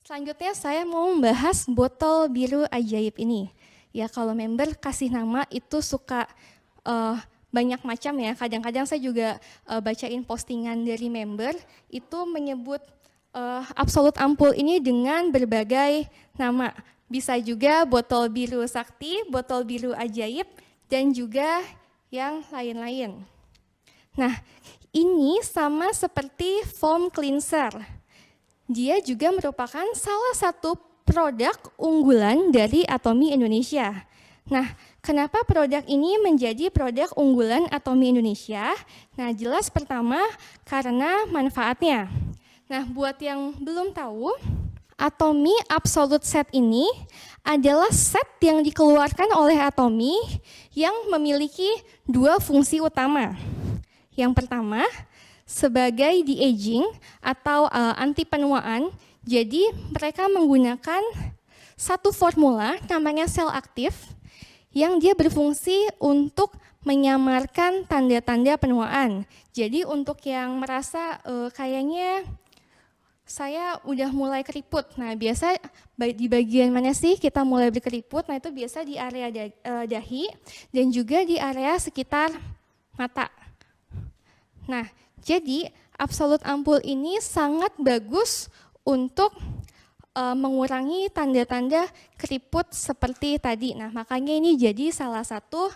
Selanjutnya saya mau membahas botol biru ajaib ini. Ya kalau member kasih nama itu suka banyak macam ya. Kadang-kadang saya juga bacain postingan dari member itu menyebut absolut ampul ini dengan berbagai nama. Bisa juga botol biru sakti, botol biru ajaib, dan juga yang lain-lain. Nah, ini sama seperti foam cleanser. Dia juga merupakan salah satu produk unggulan dari Atomy Indonesia. Nah, kenapa produk ini menjadi produk unggulan Atomy Indonesia? Nah, jelas pertama karena manfaatnya. Nah, buat yang belum tahu, Atomy Absolute Set ini adalah set yang dikeluarkan oleh Atomy yang memiliki dua fungsi utama. Yang pertama, sebagai de-aging atau anti penuaan, jadi mereka menggunakan satu formula namanya sel aktif yang dia berfungsi untuk menyamarkan tanda-tanda penuaan. Jadi untuk yang merasa kayaknya saya udah mulai keriput, nah biasa di bagian mana sih kita mulai berkeriput? Nah itu biasa di area dahi dan juga di area sekitar mata. Nah, jadi absolut ampul ini sangat bagus untuk mengurangi tanda-tanda keriput seperti tadi. Nah, makanya ini jadi salah satu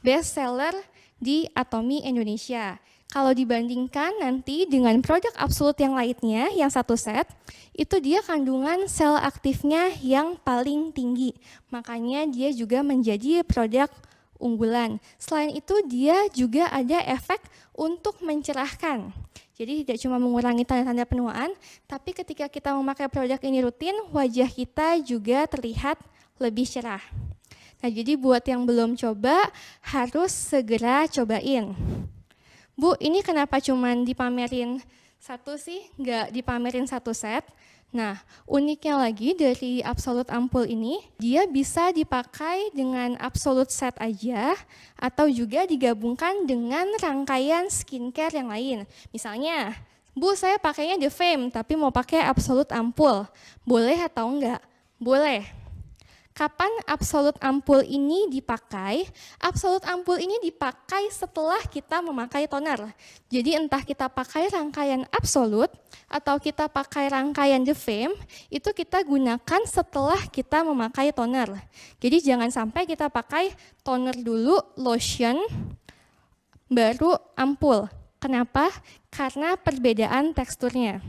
best seller di Atomy Indonesia. Kalau dibandingkan nanti dengan produk absolut yang lainnya, yang satu set, itu dia kandungan sel aktifnya yang paling tinggi. Makanya dia juga menjadi produk unggulan. Selain itu dia juga ada efek untuk mencerahkan. Jadi tidak cuma mengurangi tanda-tanda penuaan, tapi ketika kita memakai produk ini rutin, wajah kita juga terlihat lebih cerah. Nah, jadi buat yang belum coba, harus segera cobain. Bu, ini kenapa cuma dipamerin satu sih, nggak dipamerin satu set? Nah, uniknya lagi dari absolut ampul ini, dia bisa dipakai dengan absolut set aja atau juga digabungkan dengan rangkaian skincare yang lain. Misalnya, Bu saya pakainya The Fame tapi mau pakai absolut ampul, boleh atau enggak? Boleh. Kapan absolut ampul ini dipakai? Absolut ampul ini dipakai setelah kita memakai toner. Jadi entah kita pakai rangkaian absolut atau kita pakai rangkaian The Fame, itu kita gunakan setelah kita memakai toner. Jadi jangan sampai kita pakai toner dulu, lotion, baru ampul. Kenapa? Karena perbedaan teksturnya.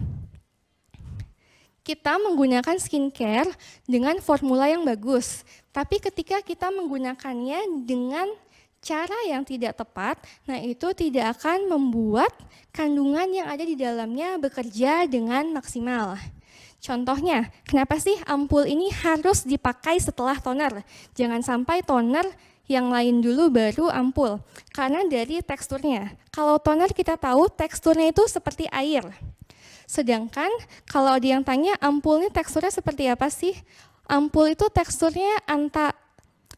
Kita menggunakan skincare dengan formula yang bagus, tapi ketika kita menggunakannya dengan cara yang tidak tepat, nah itu tidak akan membuat kandungan yang ada di dalamnya bekerja dengan maksimal. Contohnya, kenapa sih ampul ini harus dipakai setelah toner? Jangan sampai toner yang lain dulu baru ampul, karena dari teksturnya. Kalau toner kita tahu teksturnya itu seperti air. Sedangkan kalau ada yang tanya ampul ini teksturnya seperti apa sih? Ampul itu teksturnya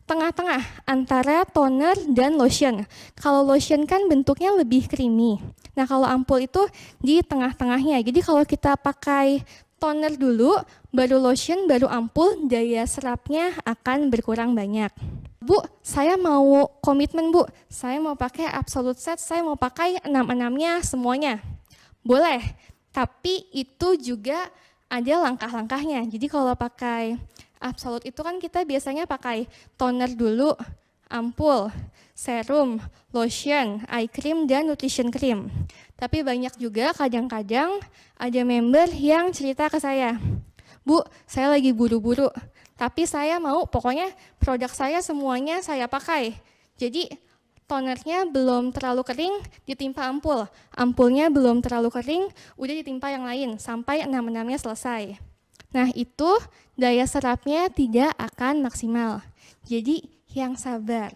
tengah-tengah antara toner dan lotion. Kalau lotion kan bentuknya lebih creamy. Nah kalau ampul itu di tengah-tengahnya. Jadi kalau kita pakai toner dulu, baru lotion, baru ampul, daya serapnya akan berkurang banyak. Bu, saya mau komitmen Bu, saya mau pakai absolute set, saya mau pakai 6-6-nya semuanya. Boleh. Tapi itu juga ada langkah-langkahnya. Jadi kalau pakai absolut itu kan kita biasanya pakai toner dulu, ampul, serum, lotion, eye cream, dan nutrition cream. Tapi banyak juga kadang-kadang ada member yang cerita ke saya, Bu, saya lagi buru-buru, tapi saya mau pokoknya produk saya semuanya saya pakai. Jadi tonernya belum terlalu kering, ditimpa ampul. Ampulnya belum terlalu kering, udah ditimpa yang lain, sampai 6-6-nya selesai. Nah itu daya serapnya tidak akan maksimal. Jadi yang sabar.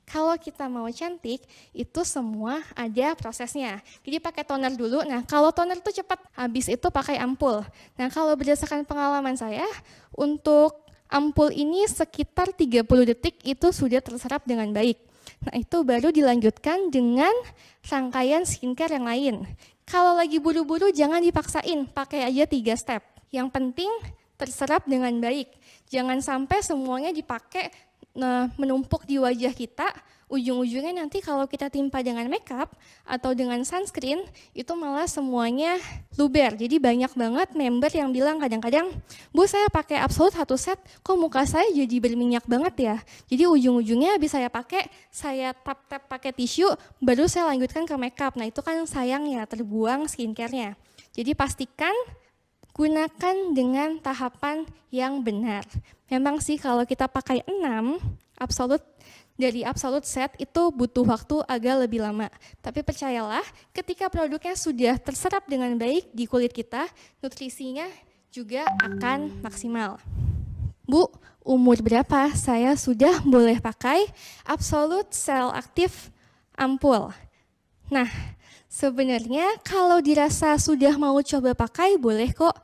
Kalau kita mau cantik, itu semua ada prosesnya. Jadi pakai toner dulu, nah kalau toner itu cepat, habis itu pakai ampul. Nah kalau berdasarkan pengalaman saya, untuk ampul ini sekitar 30 detik itu sudah terserap dengan baik. Nah itu baru dilanjutkan dengan rangkaian skincare yang lain. Kalau lagi buru-buru jangan dipaksain, pakai aja 3 step. Yang penting terserap dengan baik. Jangan sampai semuanya dipakai menumpuk di wajah kita, ujung-ujungnya nanti kalau kita timpa dengan makeup atau dengan sunscreen, itu malah semuanya luber. Jadi banyak banget member yang bilang kadang-kadang, Bu saya pakai Absolute 1 set, kok muka saya jadi berminyak banget ya. Jadi ujung-ujungnya habis saya pakai, saya tap-tap pakai tisu, baru saya lanjutkan ke makeup. Nah itu kan sayang ya, terbuang skincare-nya. Jadi pastikan gunakan dengan tahapan yang benar. Memang sih kalau kita pakai 6 Absolute, dari Absolute set itu butuh waktu agak lebih lama. Tapi percayalah, ketika produknya sudah terserap dengan baik di kulit kita, nutrisinya juga akan maksimal. Bu, umur berapa saya sudah boleh pakai Absolute Cell Active Ampul? Nah, sebenarnya kalau dirasa sudah mau coba pakai, boleh kok.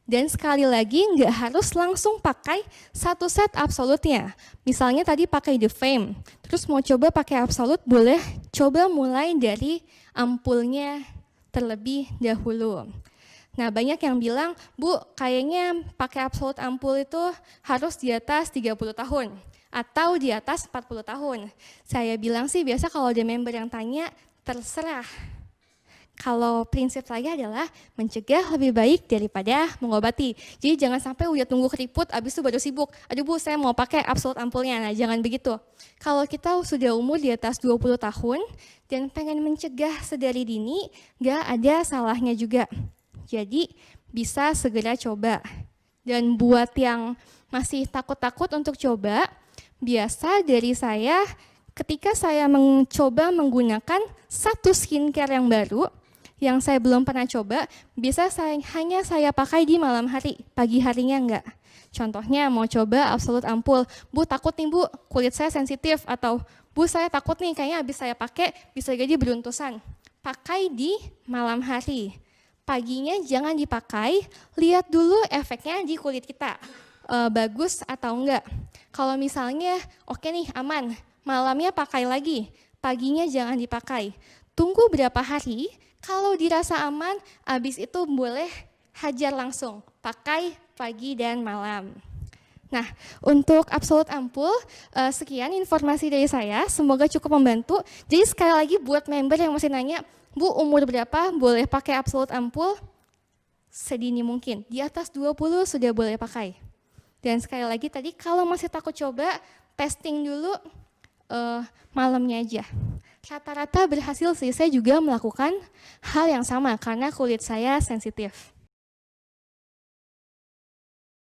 Dan sekali lagi nggak harus langsung pakai 1 set Absolute-nya. Misalnya tadi pakai The Fame, terus mau coba pakai Absolute, boleh coba mulai dari ampulnya terlebih dahulu. Nah banyak yang bilang, Bu kayaknya pakai Absolute ampul itu harus di atas 30 tahun atau di atas 40 tahun. Saya bilang sih biasa kalau ada member yang tanya, terserah. Kalau prinsip saya adalah mencegah lebih baik daripada mengobati. Jadi jangan sampai udah tunggu keriput, abis itu baru sibuk. Aduh Bu, saya mau pakai Absolute ampulnya. Nah jangan begitu. Kalau kita sudah umur di atas 20 tahun dan pengen mencegah sedari dini, nggak ada salahnya juga. Jadi bisa segera coba. Dan buat yang masih takut-takut untuk coba, biasa dari saya ketika saya mencoba menggunakan satu skincare yang baru, yang saya belum pernah coba, bisa hanya saya pakai di malam hari, pagi harinya enggak. Contohnya mau coba Absolute ampul, Bu takut nih Bu, kulit saya sensitif, atau Bu saya takut nih kayaknya habis saya pakai bisa jadi beruntusan. Pakai di malam hari, paginya jangan dipakai, lihat dulu efeknya di kulit kita, bagus atau enggak. Kalau misalnya oke nih aman, malamnya pakai lagi, paginya jangan dipakai. Tunggu berapa hari, kalau dirasa aman, habis itu boleh hajar langsung, pakai pagi dan malam. Nah, untuk Absolute ampul, sekian informasi dari saya, semoga cukup membantu. Jadi sekali lagi buat member yang masih nanya, Bu umur berapa boleh pakai Absolute ampul? Sedini mungkin, di atas 20 sudah boleh pakai. Dan sekali lagi tadi kalau masih takut coba, testing dulu malamnya aja. Rata-rata berhasil sih, saya juga melakukan hal yang sama karena kulit saya sensitif.